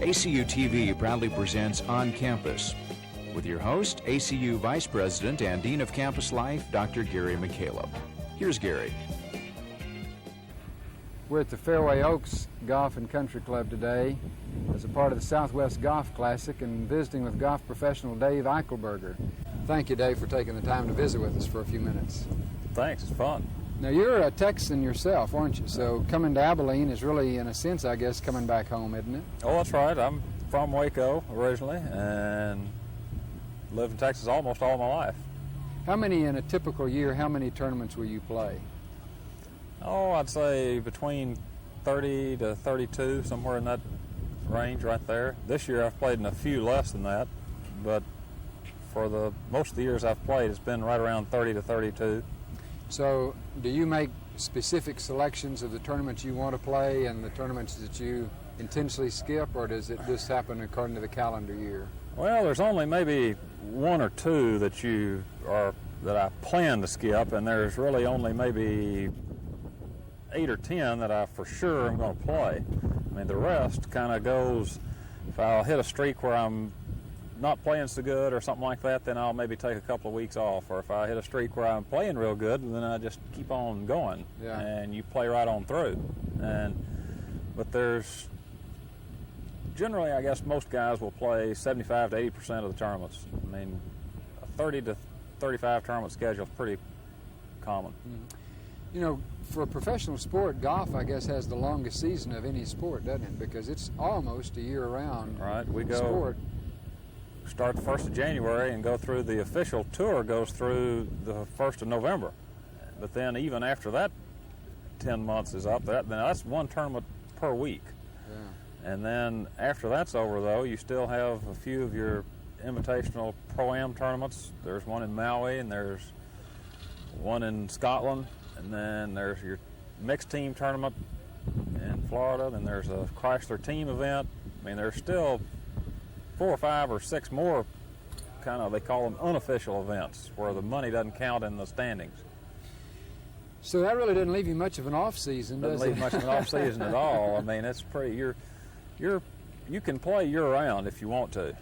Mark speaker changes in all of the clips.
Speaker 1: ACU TV proudly presents On Campus with your host, ACU Vice President and Dean of Campus Life, Dr. Gary McCaleb. Here's Gary.
Speaker 2: We're at the Fairway Oaks Golf and Country Club today as a part of the Southwest Golf Classic and visiting with golf professional Dave Eichelberger. Thank you, Dave, for taking the time to visit with us for a few minutes.
Speaker 3: Thanks, it's fun.
Speaker 2: Now, you're a Texan yourself, aren't you? So coming to Abilene is really, in a sense, I guess, coming back home, isn't it?
Speaker 3: Oh, that's right. I'm from Waco originally and lived in Texas almost all my life.
Speaker 2: How many in a typical year, how many tournaments will you play?
Speaker 3: Oh, I'd say between 30 to 32, somewhere in that range right there. This year I've played in a few less than that, but for the most of the years I've played, it's been right around 30 to 32.
Speaker 2: So do you make specific selections of the tournaments you want to play and the tournaments that you intentionally skip, or does it just happen according to the calendar year?
Speaker 3: Well, there's only maybe one or two that that I plan to skip, and there's really only maybe 8 or 10 that I for sure am going to play. I mean, the rest kind of goes, if I'll hit a streak where I'm not playing so good or something like that, then I'll maybe take a couple of weeks off. Or if I hit a streak where I'm playing real good, then I just keep on going.
Speaker 2: Yeah. And
Speaker 3: you play right on through. But there's generally, I guess most guys will play 75 to 80% of the tournaments. I mean, a 30 to 35 tournament schedule is pretty common.
Speaker 2: Mm-hmm. You know, for a professional sport, golf, I guess, has the longest season of any sport, doesn't it? Because it's almost a year-round sport.
Speaker 3: Start the 1st of January and go through the official tour goes through the 1st of November. But then even after that 10 months is up, then that's one tournament per week.
Speaker 2: Yeah.
Speaker 3: And then after that's over, though, you still have a few of your invitational Pro-Am tournaments. There's one in Maui, and there's one in Scotland, and then there's your mixed team tournament in Florida, then there's a Chrysler team event. I mean, there's still 4 or 5 or 6 more kind of, they call them unofficial events, where the money doesn't count in the standings.
Speaker 2: So that really didn't leave you much of an off season, does it?
Speaker 3: Doesn't leave much of an off season at all. I mean, it's pretty, you can play year round if you want to.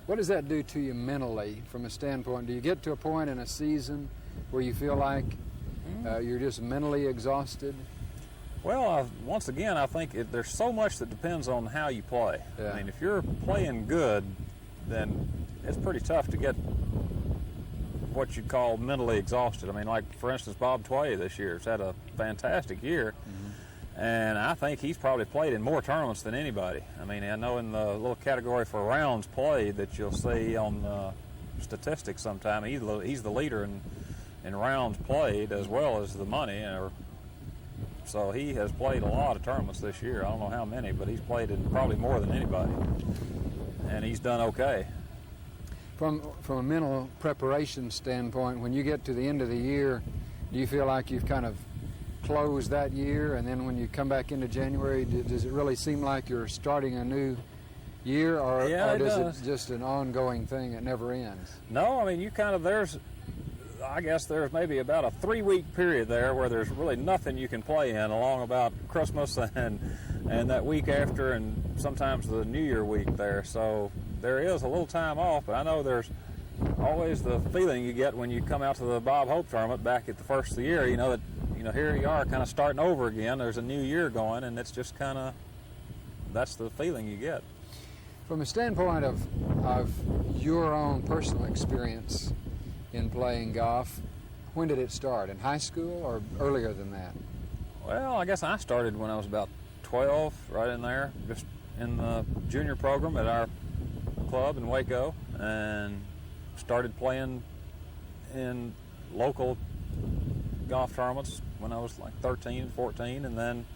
Speaker 2: What does that do to you mentally from a standpoint? Do you get to a point in a season where you feel like you're just mentally exhausted?
Speaker 3: Well, once again, I think there's so much that depends on how you play.
Speaker 2: Yeah.
Speaker 3: I mean, if you're playing good, then it's pretty tough to get what you'd call mentally exhausted. I mean, like, for instance, Bob Tway this year has had a fantastic year, and I think he's probably played in more tournaments than anybody. I mean, I know in the little category for rounds played that you'll see on statistics sometime, he's the leader in rounds played as well as the money. So he has played a lot of tournaments this year. I don't know how many, but he's played in probably more than anybody, and he's done okay.
Speaker 2: From a mental preparation standpoint, when you get to the end of the year, do you feel like you've kind of closed that year, and then when you come back into January, does it really seem like you're starting a new year, or does it just an ongoing thing that never ends?
Speaker 3: No, I mean, I guess there's maybe about a 3-week period there where there's really nothing you can play in along about Christmas and that week after, and sometimes the New Year week there. So there is a little time off, but I know there's always the feeling you get when you come out to the Bob Hope tournament back at the first of the year, that here you are kind of starting over again. There's a new year going, and it's just kind of, that's the feeling you get.
Speaker 2: From a standpoint of your own personal experience in playing golf, when did it start? In high school or earlier than that?
Speaker 3: Well, I guess I started when I was about 12, right in there, just in the junior program at our club in Waco, and started playing in local golf tournaments when I was like 13, 14, and then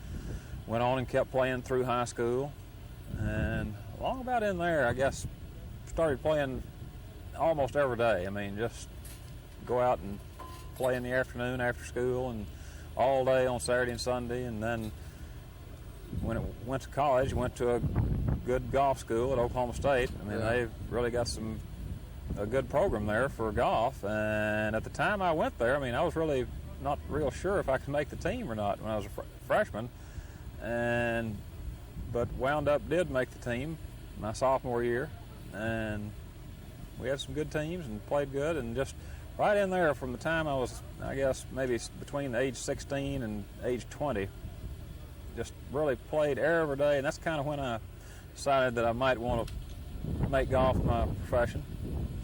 Speaker 3: went on and kept playing through high school. And along about in there, I guess, started playing almost every day. I mean, just go out and play in the afternoon after school and all day on Saturday and Sunday. And then when it went to college, went to a good golf school at Oklahoma State. I mean, they've really got a good program there for golf. And at the time I went there, I mean, I was really not real sure if I could make the team or not when I was a freshman. But wound up did make the team my sophomore year, and we had some good teams and played good, and just right in there from the time I was, I guess, maybe between age 16 and age 20, just really played every day, and that's kind of when I decided that I might want to make golf my profession.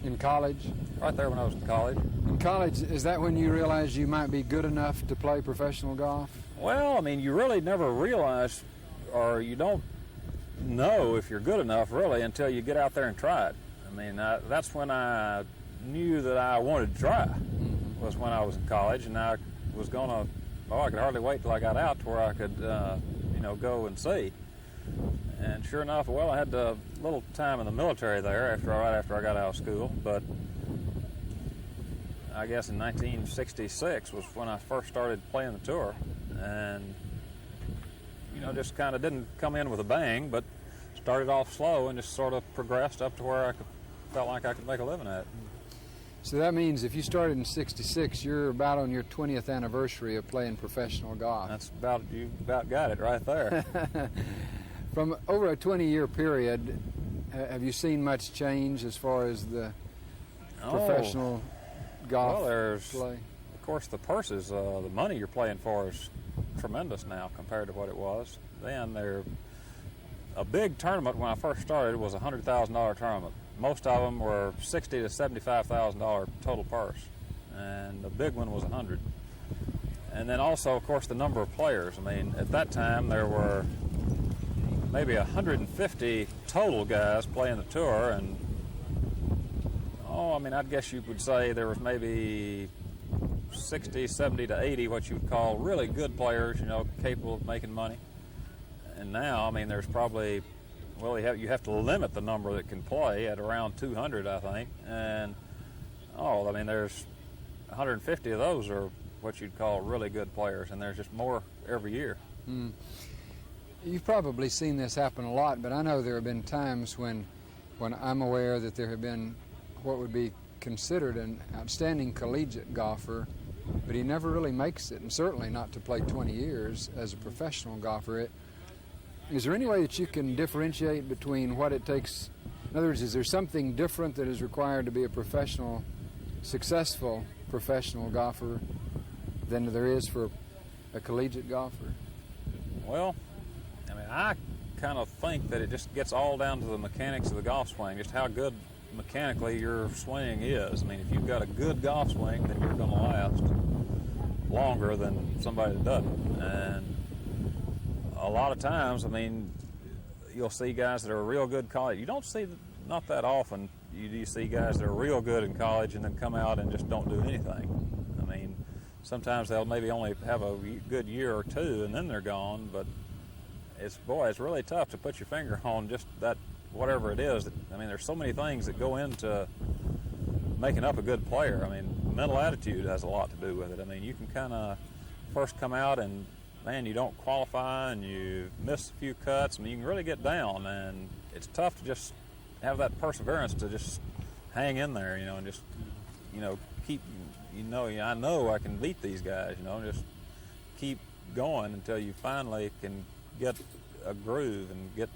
Speaker 2: In college?
Speaker 3: Right there when I was in college.
Speaker 2: In college, is that when you realized you might be good enough to play professional golf?
Speaker 3: Well, I mean, you really never realize, or you don't know if you're good enough, really, until you get out there and try it. I mean, that's when I knew that I wanted to try, was when I was in college, and I was going to, I could hardly wait till I got out to where I could, go and see. And sure enough, well, I had a little time in the military there right after I got out of school, but I guess in 1966 was when I first started playing the tour, and just kind of didn't come in with a bang, but started off slow and just sort of progressed up to where I felt like I could make a living at it.
Speaker 2: So that means if you started in 66, you're about on your 20th anniversary of playing professional golf.
Speaker 3: You about got it right there.
Speaker 2: From over a 20-year period, have you seen much change as far as the professional golf play?
Speaker 3: Of course, the purses, the money you're playing for is tremendous now compared to what it was. Then a big tournament when I first started was a $100,000 tournament. Most of them were $60,000 to $75,000 total purse, and the big one was $100,000. And then also, of course, the number of players. I mean, at that time there were maybe 150 total guys playing the tour, and I'd guess you would say there was maybe 60, 70 to 80 what you would call really good players, capable of making money. And now, there's probably, you have to limit the number that can play at around 200, I think. And, there's 150 of those are what you'd call really good players, and there's just more every year.
Speaker 2: Mm. You've probably seen this happen a lot, but I know there have been times when I'm aware that there have been what would be considered an outstanding collegiate golfer, but he never really makes it, and certainly not to play 20 years as a professional golfer. Is there any way that you can differentiate between what it takes? In other words, is there something different that is required to be a successful professional golfer than there is for a collegiate golfer?
Speaker 3: Well, I kind of think that it just gets all down to the mechanics of the golf swing, just how good mechanically your swing is. If you've got a good golf swing, then you're going to last longer than somebody that doesn't. And a lot of times, you'll see guys that are real good college. You don't see, not that often, you see guys that are real good in college and then come out and just don't do anything. Sometimes they'll maybe only have a good year or two and then they're gone, but it's really tough to put your finger on just that, whatever it is. There's so many things that go into making up a good player. Mental attitude has a lot to do with it. You can kind of first come out and, you don't qualify and you miss a few cuts. You can really get down, and it's tough to just have that perseverance to just hang in there, and just, keep, I know I can beat these guys, just keep going until you finally can get a groove and get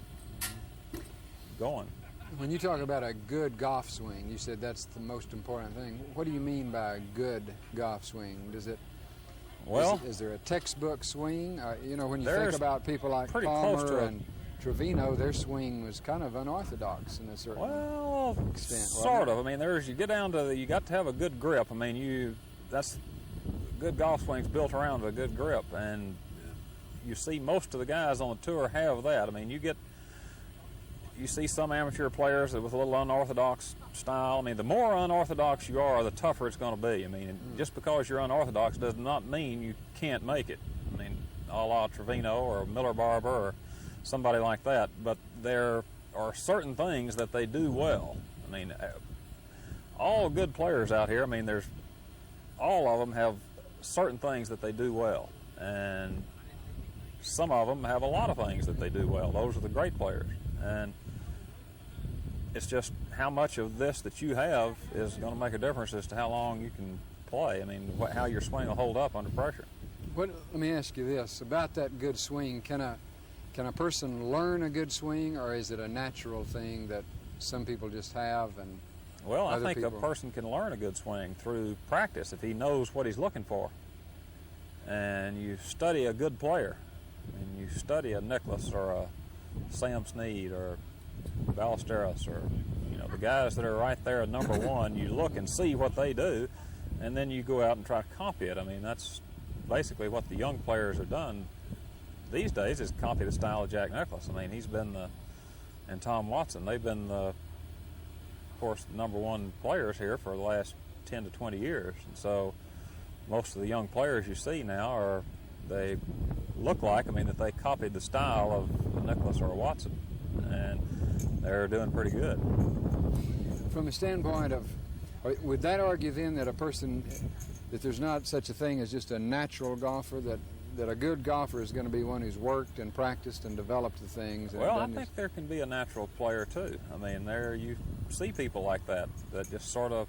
Speaker 3: going. When
Speaker 2: you talk about a good golf swing, you said that's the most important thing. What do you mean by a good golf swing? Is there a textbook swing? When you think about people like Palmer and Trevino, their swing was kind of unorthodox in a certain extent.
Speaker 3: Sort of. You get down to you got to have a good grip. That's good golf swing's built around a good grip, and you see most of the guys on the tour have that. You see some amateur players with a little unorthodox style. The more unorthodox you are, the tougher it's going to be. Just because you're unorthodox does not mean you can't make it. A la Trevino or Miller Barber or somebody like that. But there are certain things that they do well. All good players out here, all of them have certain things that they do well. And some of them have a lot of things that they do well. Those are the great players. And it's just how much of this that you have is going to make a difference as to how long you can play. How your swing will hold up under pressure.
Speaker 2: Let me ask you this about that good swing. Can can a person learn a good swing, or is it a natural thing that some people just have and
Speaker 3: Well, I
Speaker 2: other
Speaker 3: think
Speaker 2: people?
Speaker 3: a person can learn a good swing through practice if he knows what he's looking for. And you study a good player, and you study a Nicklaus or a Sam Snead or Ballesteros, or the guys that are right there at number one. You look and see what they do, and then you go out and try to copy it. I mean, that's basically what the young players have done these days, is copy the style of Jack Nicklaus. I mean, he's been and Tom Watson, they've been of course, the number one players here for the last 10 to 20 years. And so most of the young players you see now they look like, that they copied the style of a Nicklaus or a Watson, and they're doing pretty good.
Speaker 2: From the standpoint of, would that argue then that that there's not such a thing as just a natural golfer, that a good golfer is going to be one who's worked and practiced and developed the things?
Speaker 3: Well, I think there can be a natural player too. There you see people like that just sort of,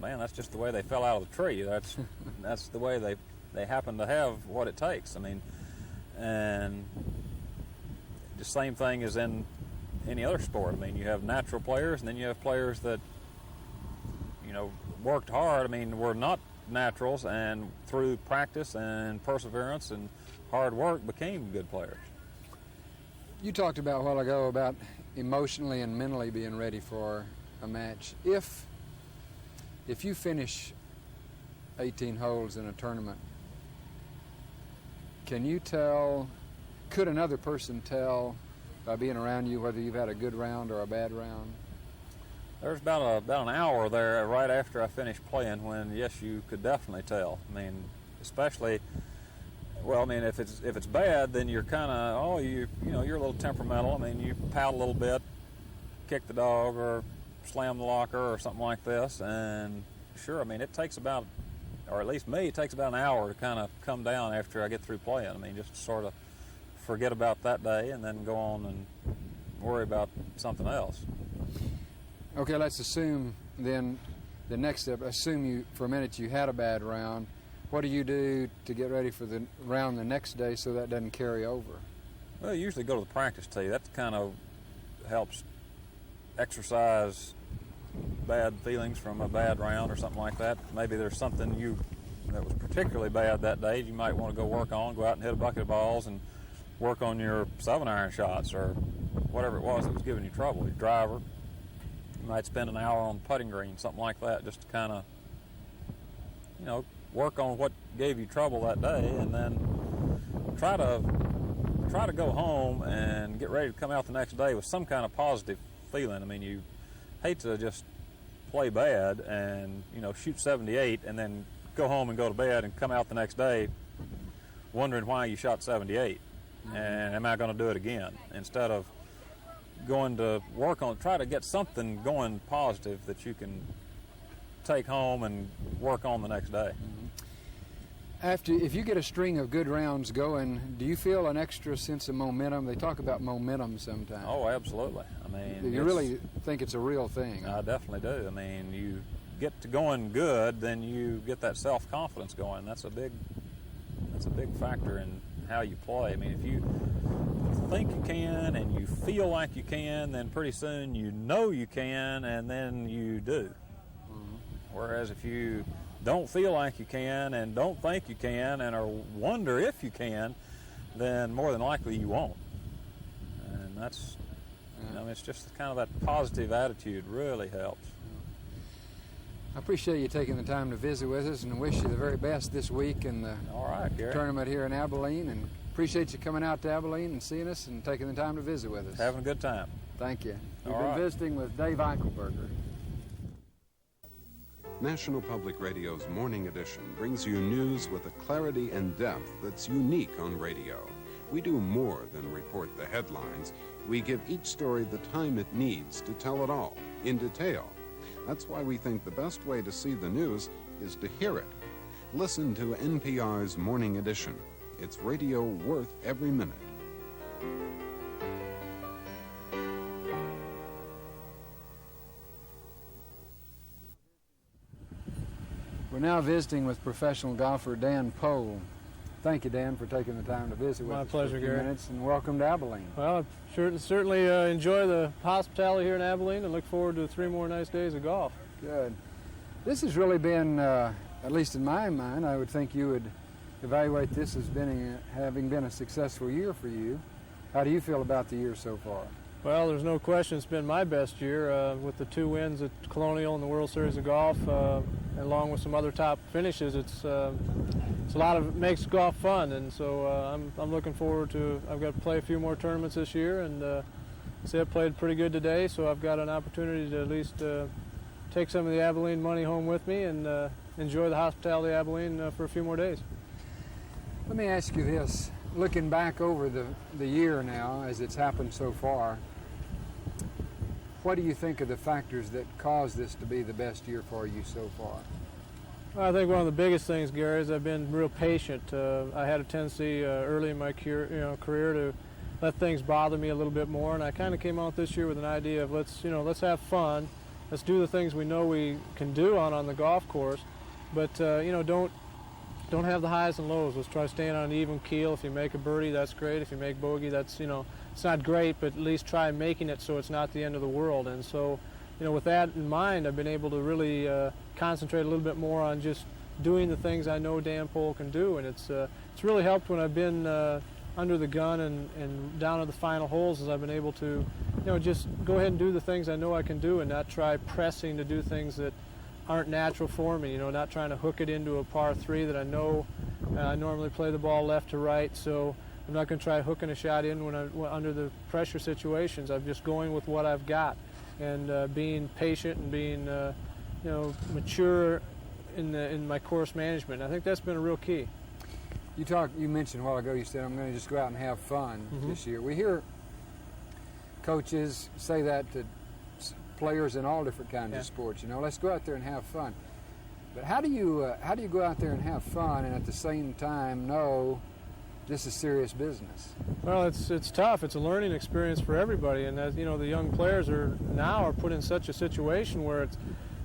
Speaker 3: that's just the way they fell out of the tree. That's the way they happen to have what it takes. And the same thing as in any other sport. You have natural players, and then you have players that worked hard. Were not naturals, and through practice and perseverance and hard work became good players.
Speaker 2: You talked about a while ago about emotionally and mentally being ready for a match. If you finish 18 holes in a tournament, could another person tell by being around you whether you've had a good round or a bad round?
Speaker 3: There's about an hour there right after I finished playing when, yes, you could definitely tell. Especially, if it's bad, then you're kind of, you're a little temperamental. You pout a little bit, kick the dog, or slam the locker, or something like this. And sure, it takes about, or at least me, it takes about an hour to kind of come down after I get through playing. just to sort of forget about that day and then go on and worry about something else.
Speaker 2: Okay, let's assume then the next step, assume for a minute you had a bad round. What do you do to get ready for the round the next day so that doesn't carry over?
Speaker 3: Well, you usually go to the practice tee. That kind of helps exercise bad feelings from a bad round or something like that. Maybe there's something that was particularly bad that day you might want to go out and hit a bucket of balls and work on your 7-iron shots or whatever it was that was giving you trouble, your driver. You might spend an hour on the putting green, something like that, just to kind of, work on what gave you trouble that day, and then try to go home and get ready to come out the next day with some kind of positive feeling. You hate to just play bad and, shoot 78 and then go home and go to bed and come out the next day wondering why you shot 78 and am I going to do it again, instead of going to try to get something going positive that you can take home and work on the next day.
Speaker 2: If you get a string of good rounds going, do you feel an extra sense of momentum? They talk about momentum sometimes.
Speaker 3: Oh, absolutely.
Speaker 2: You really think it's a real thing?
Speaker 3: I definitely do. You get to going good, then you get that self-confidence going. That's a big factor in how you play. If you think you can and you feel like you can, then pretty soon you know you can, and then you do. Whereas if you don't feel like you can and don't think you can and wonder if you can, then more than likely you won't. And that's, it's just kind of that positive attitude really helps.
Speaker 2: I appreciate you taking the time to visit with us, and wish you the very best this week in the
Speaker 3: All right, Gary.
Speaker 2: tournament here in Abilene, and appreciate you coming out to Abilene and seeing us and taking the time to visit with us.
Speaker 3: Having a good time.
Speaker 2: Thank you. We've
Speaker 3: All
Speaker 2: been
Speaker 3: right.
Speaker 2: visiting with Dave Eichelberger.
Speaker 4: National Public Radio's Morning Edition brings you news with a clarity and depth that's unique on radio. We do more than report the headlines. We give each story the time it needs to tell it all, in detail. That's why we think the best way to see the news is to hear it. Listen to NPR's Morning Edition. It's radio worth every minute.
Speaker 2: We're now visiting with professional golfer Dan Pohl. Thank you, Dan, for taking the time to visit with
Speaker 5: My
Speaker 2: us
Speaker 5: pleasure,
Speaker 2: for a few
Speaker 5: Gary.
Speaker 2: minutes, and welcome to Abilene.
Speaker 5: Well, I certainly enjoy the hospitality here in Abilene and look forward to 3 more nice days of golf.
Speaker 2: Good. This has really been, at least in my mind, I would think you would evaluate this as having been a successful year for you. How do you feel about the year so far?
Speaker 5: Well, there's no question it's been my best year with the 2 wins at Colonial and the World Series of Golf, along with some other top finishes. It's a lot of, it makes golf fun, and so I'm looking forward to. I've got to play a few more tournaments this year, and see, I played pretty good today, so I've got an opportunity to at least take some of the Abilene money home with me and enjoy the hospitality of Abilene for a few more days.
Speaker 2: Let me ask you this. Looking back over the year now, as it's happened so far, what do you think are the factors that caused this to be the best year for you so far?
Speaker 5: Well, I think one of the biggest things, Gary, is I've been real patient. I had a tendency early in my career to let things bother me a little bit more, and I kind of came out this year with an idea of let's have fun, let's do the things we know we can do on the golf course, but don't have the highs and lows. Let's try staying on an even keel. If you make a birdie, that's great. If you make bogey, that's it's not great, but at least try making it so it's not the end of the world. And so, with that in mind, I've been able to really concentrate a little bit more on just doing the things I know Dan Pohl can do, and it's really helped when I've been under the gun and down at the final holes, as I've been able to just go ahead and do the things I know I can do and not try pressing to do things that aren't natural for me, not trying to hook it into a par 3 that I know I normally play the ball left to right, so I'm not going to try hooking a shot in when I'm under the pressure situations. I'm just going with what I've got and being patient and being mature in my course management. I think that's been a real key.
Speaker 2: You mentioned a while ago, you said, I'm going to just go out and have fun this year. We hear coaches say that to players in all different kinds of sports. Let's go out there and have fun. But how do you go out there and have fun and at the same time know this is serious business?
Speaker 5: Well, it's tough. It's a learning experience for everybody, and as the young players are put in such a situation where it's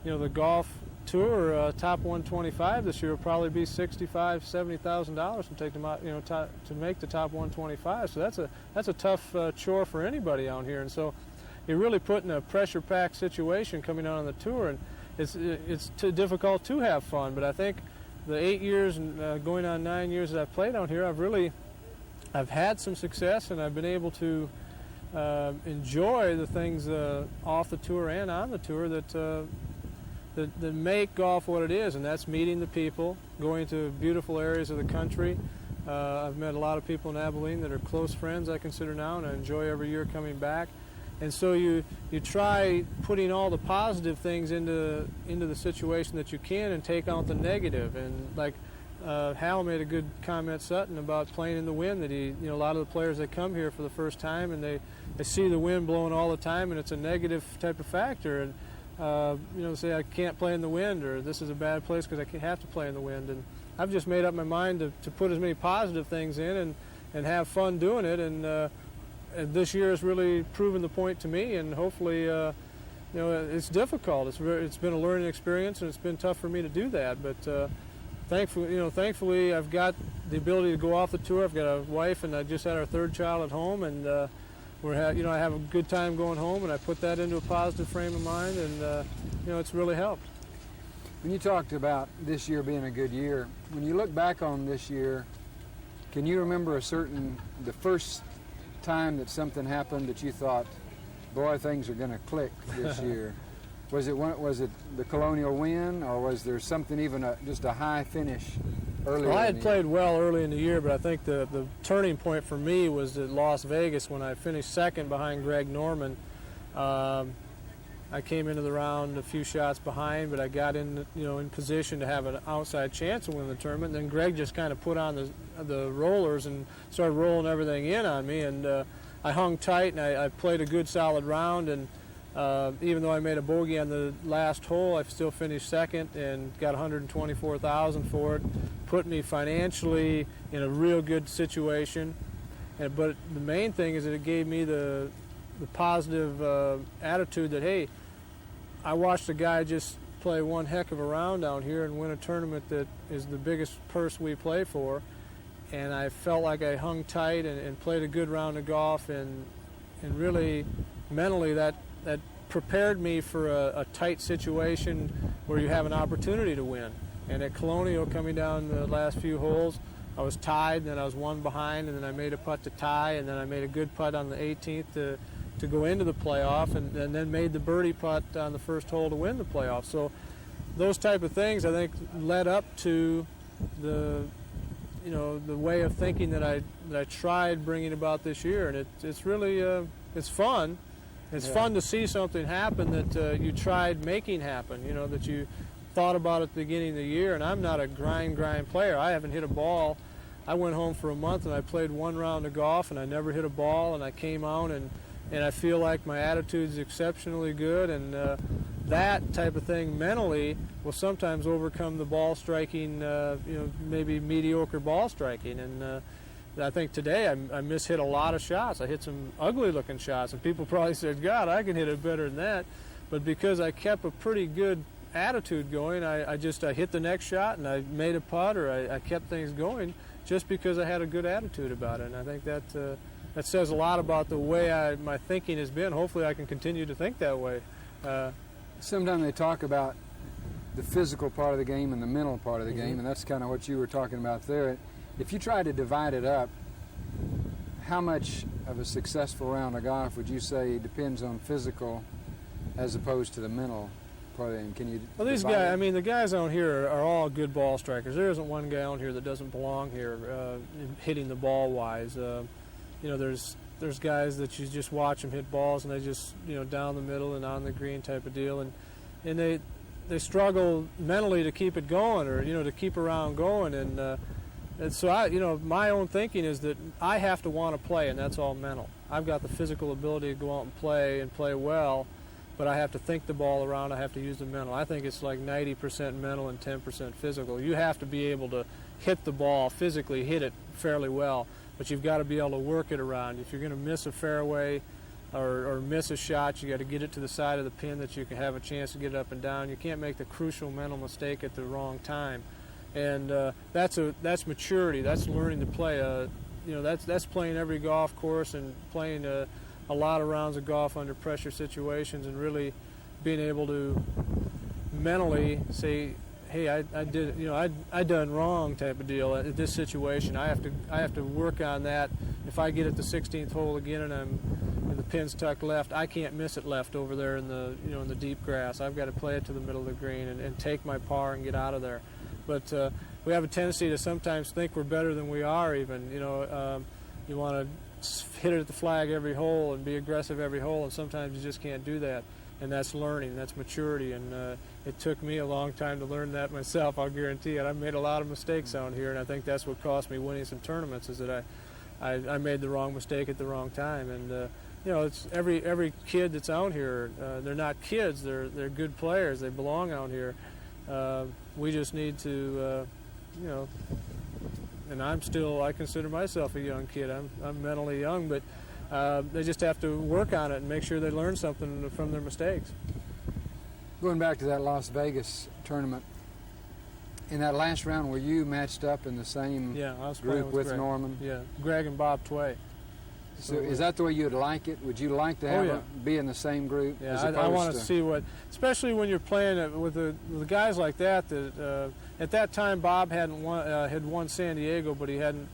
Speaker 5: the golf tour top 125 this year will probably be $65,000-$70,000 to take them out, to make the top 125. So that's a tough chore for anybody out here, and so you're really put in a pressure-packed situation coming out on the tour, and it's too difficult to have fun. But I think the 8 years and going on 9 years that I've played out here, I've had some success, and I've been able to enjoy the things off the tour and on the tour that make golf what it is, and that's meeting the people, going to beautiful areas of the country. I've met a lot of people in Abilene that are close friends I consider now, and I enjoy every year coming back. And so you try putting all the positive things into the situation that you can and take out the negative. And like Hal made a good comment, Sutton, about playing in the wind, that a lot of the players that come here for the first time and they see the wind blowing all the time, and it's a negative type of factor. And say I can't play in the wind, or this is a bad place because I have to play in the wind. And I've just made up my mind to put as many positive things in and have fun doing it. And this year has really proven the point to me, and hopefully, it's difficult. It's been a learning experience, and it's been tough for me to do that. But thankfully, I've got the ability to go off the tour. I've got a wife, and I just had our 3rd child at home, and I have a good time going home, and I put that into a positive frame of mind, and it's really helped.
Speaker 2: When you talked about this year being a good year, when you look back on this year, can you remember the first time that something happened that you thought, boy, things are going to click this year? Was it the Colonial win, or was there something, even just a high finish earlier?
Speaker 5: Well, I had played well early in the year, but I think the turning point for me was at Las Vegas when I finished 2nd behind Greg Norman. I came into the round a few shots behind, but I got in position to have an outside chance of winning the tournament. And then Greg just kind of put on the rollers and started rolling everything in on me, and I hung tight, and I played a good solid round, and even though I made a bogey on the last hole, I still finished 2nd and got $124,000 for it. Put me financially in a real good situation, but the main thing is that it gave me the positive attitude that, hey, I watched a guy just play one heck of a round down here and win a tournament that is the biggest purse we play for, and I felt like I hung tight and played a good round of golf, and really mentally that prepared me for a tight situation where you have an opportunity to win. And at Colonial, coming down the last few holes, I was tied, and then I was one behind, and then I made a putt to tie, and then I made a good putt on the 18th to go into the playoff, and then made the birdie putt on the first hole to win the playoff. So those type of things, I think, led up to the way of thinking that I tried bringing about this year, and it's really it's fun. It's fun to see something happen that you tried making happen. That you thought about at the beginning of the year. And I'm not a grind player. I haven't hit a ball. I went home for a month and I played one round of golf and I never hit a ball, and I came out and I feel like my attitude's exceptionally good, and that type of thing mentally will sometimes overcome the ball striking, maybe mediocre ball striking. And I think today I mishit a lot of shots. I hit some ugly-looking shots, and people probably said, God, I can hit it better than that. But because I kept a pretty good attitude going, I hit the next shot, and I made a putt, or I kept things going just because I had a good attitude about it. And I think that says a lot about the way my thinking has been. Hopefully I can continue to think that way.
Speaker 2: Sometimes they talk about the physical part of the game and the mental part of the game, and that's kind of what you were talking about there. If you try to divide it up, how much of a successful round of golf would you say depends on physical as opposed to the mental part of the game? Can you?
Speaker 5: Well, these guys, the guys on here are all good ball strikers. There isn't one guy on here that doesn't belong here hitting the ball wise. There's guys that you just watch them hit balls, and they just down the middle and on the green type of deal, and they struggle mentally to keep it going, or to keep a round going, and so my own thinking is that I have to want to play, and that's all mental. I've got the physical ability to go out and play well, but I have to think the ball around. I have to use the mental. I think it's like 90% mental and 10% physical. You have to be able to hit the ball, physically hit it fairly well, but you've got to be able to work it around. If you're going to miss a fairway or miss a shot, you got to get it to the side of the pin that you can have a chance to get it up and down. You can't make the crucial mental mistake at the wrong time. And that's maturity. That's learning to play. That's playing every golf course and playing a lot of rounds of golf under pressure situations, and really being able to mentally say, hey, I did, I done wrong type of deal at this situation. I have to work on that. If I get at the 16th hole again and the pin's tucked left, I can't miss it left over there in the in the deep grass. I've got to play it to the middle of the green and take my par and get out of there. But we have a tendency to sometimes think we're better than we are even. You want to hit it at the flag every hole and be aggressive every hole, and sometimes you just can't do that. And that's learning, that's maturity, and it took me a long time to learn that myself, I'll guarantee it. I've made a lot of mistakes out here, and I think that's what cost me winning some tournaments, is that I made the wrong mistake at the wrong time. And it's every kid that's out here, they're not kids, they're good players, they belong out here. We just need to, and I consider myself a young kid. I'm mentally young, but they just have to work on it and make sure they learn something from their mistakes.
Speaker 2: Going back to that Las Vegas tournament, in that last round, were you matched up in the same group with
Speaker 5: Greg.
Speaker 2: Norman?
Speaker 5: Yeah, Greg and Bob Tway.
Speaker 2: So is that the way you'd like it? Would you like to have be in the same group?
Speaker 5: Yeah, I want to see what, especially when you're playing with the guys like that. At that time, Bob had won San Diego, but he hadn't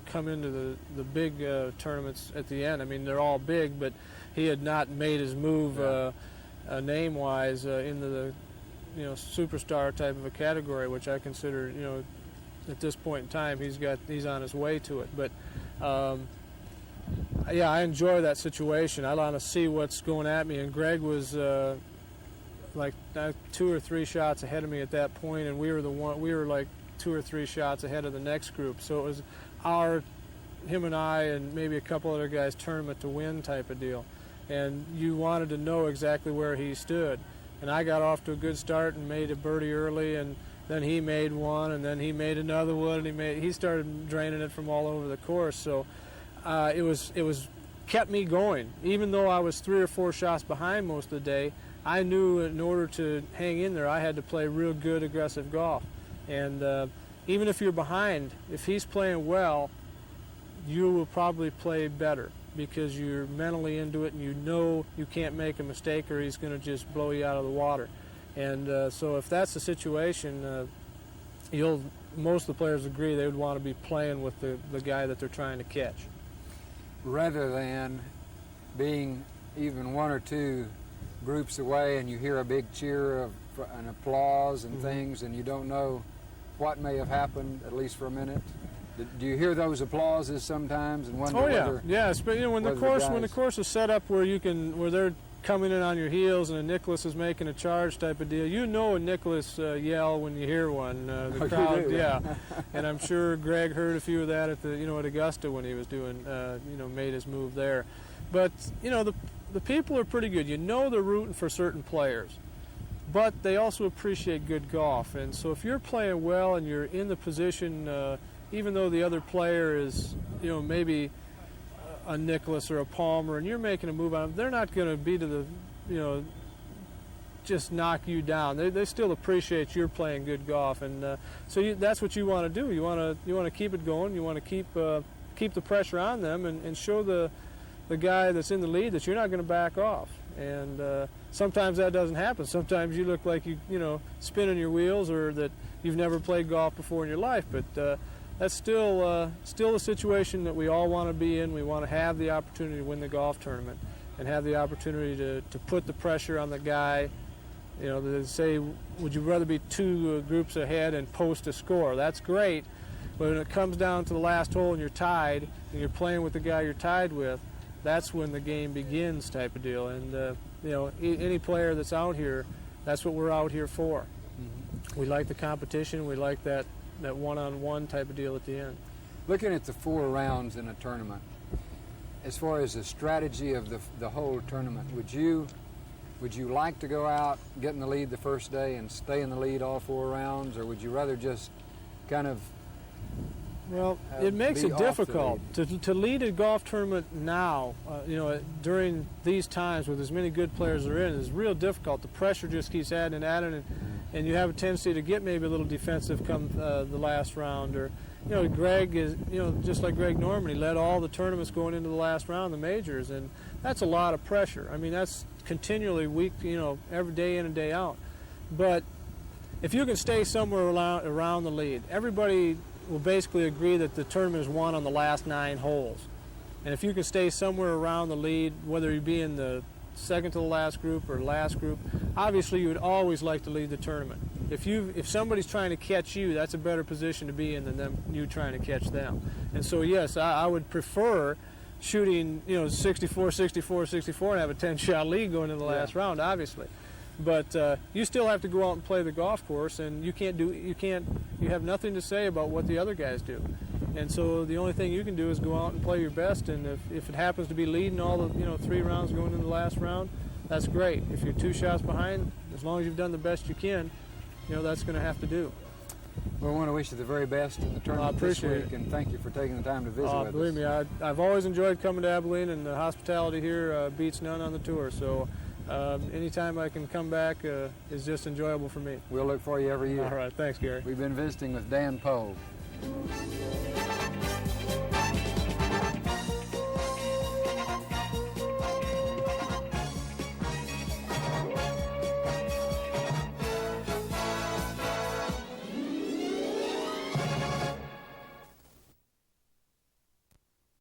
Speaker 5: come into the big tournaments at the end. I mean, they're all big, but he had not made his move name-wise into the superstar type of a category, which I consider at this point in time he's on his way to it. But I enjoy that situation. I want to see what's going at me. And Greg was like 2 or 3 shots ahead of me at that point, and we were like 2 or 3 shots ahead of the next group. So it was him and I and maybe a couple other guys tournament to win type of deal. And you wanted to know exactly where he stood. And I got off to a good start and made a birdie early, and then he made one, and then he made another one, and he started draining it from all over the course. So it was kept me going. Even though I was 3 or 4 shots behind most of the day, I knew in order to hang in there, I had to play real good, aggressive golf. And even if you're behind, if he's playing well, you will probably play better because you're mentally into it and you know you can't make a mistake or he's going to just blow you out of the water. And so if that's the situation, most of the players agree they would want to be playing with the guy that they're trying to catch.
Speaker 2: Rather than being even one or two groups away and you hear a big cheer and applause and things and you don't know what may have happened, at least for a minute. Do you hear those applauses sometimes and wonder whether?
Speaker 5: Yeah. But when the course is set up where they're coming in on your heels and a Nicholas is making a charge type of deal, you know a Nicholas yell when you hear one. The crowd,
Speaker 2: you do.
Speaker 5: Yeah. And I'm sure Greg heard a few of that at at Augusta when he was doing made his move there. But the people are pretty good. You know they're rooting for certain players, but they also appreciate good golf. And so if you're playing well and you're in the position, even though the other player is, maybe a Nicholas or a Palmer, and you're making a move on them, they're not going to be to the, just knock you down. They still appreciate you're playing good golf, and so that's what you want to do. You want to keep it going. You want to keep the pressure on them and show the guy that's in the lead that you're not going to back off. And sometimes that doesn't happen. Sometimes you look like you spinning your wheels or that you've never played golf before in your life. But that's still a situation that we all want to be in. We want to have the opportunity to win the golf tournament and have the opportunity to put the pressure on the guy. They say, would you rather be two groups ahead and post a score? That's great. But when it comes down to the last hole and you're tied and you're playing with the guy you're tied with, that's when the game begins type of deal. And, any player that's out here, that's what we're out here for. Mm-hmm. We like the competition. We like that one-on-one type of deal at the end.
Speaker 2: Looking at the 4 rounds in a tournament, as far as the strategy of the whole tournament, would you like to go out, get in the lead the first day and stay in the lead all 4 rounds, or would you rather just kind of
Speaker 5: it makes it difficult to lead a golf tournament now. During these times with as many good players are in, is real difficult. The pressure just keeps adding, and you have a tendency to get maybe a little defensive come the last round. Or, Greg is, just like Greg Norman, he led all the tournaments going into the last round, the majors, and that's a lot of pressure. I mean, that's continually week, every day in and day out. But if you can stay somewhere around the lead, everybody will basically agree that the tournament is won on the last 9 holes. And if you can stay somewhere around the lead, whether you be in the second to the last group or last group, obviously you would always like to lead the tournament. If somebody's trying to catch you, that's a better position to be in than you trying to catch them. And so yes, I would prefer shooting 64, 64, 64 and have a 10-shot lead going in the last round, obviously. But you still have to go out and play the golf course, and you have nothing to say about what the other guys do. And so the only thing you can do is go out and play your best, and if it happens to be leading all the 3 rounds going into the last round, that's great. If you're 2 shots behind, as long as you've done the best you can, that's going to have to do.
Speaker 2: Well, I want to wish you the very best in the tournament this week, and thank you for taking the time to visit with us.
Speaker 5: Believe me, I've always enjoyed coming to Abilene, and the hospitality here beats none on the tour. So anytime I can come back is just enjoyable for me.
Speaker 2: We'll look for you every year.
Speaker 5: All right, thanks, Gary.
Speaker 2: We've been visiting with Dan Pohl.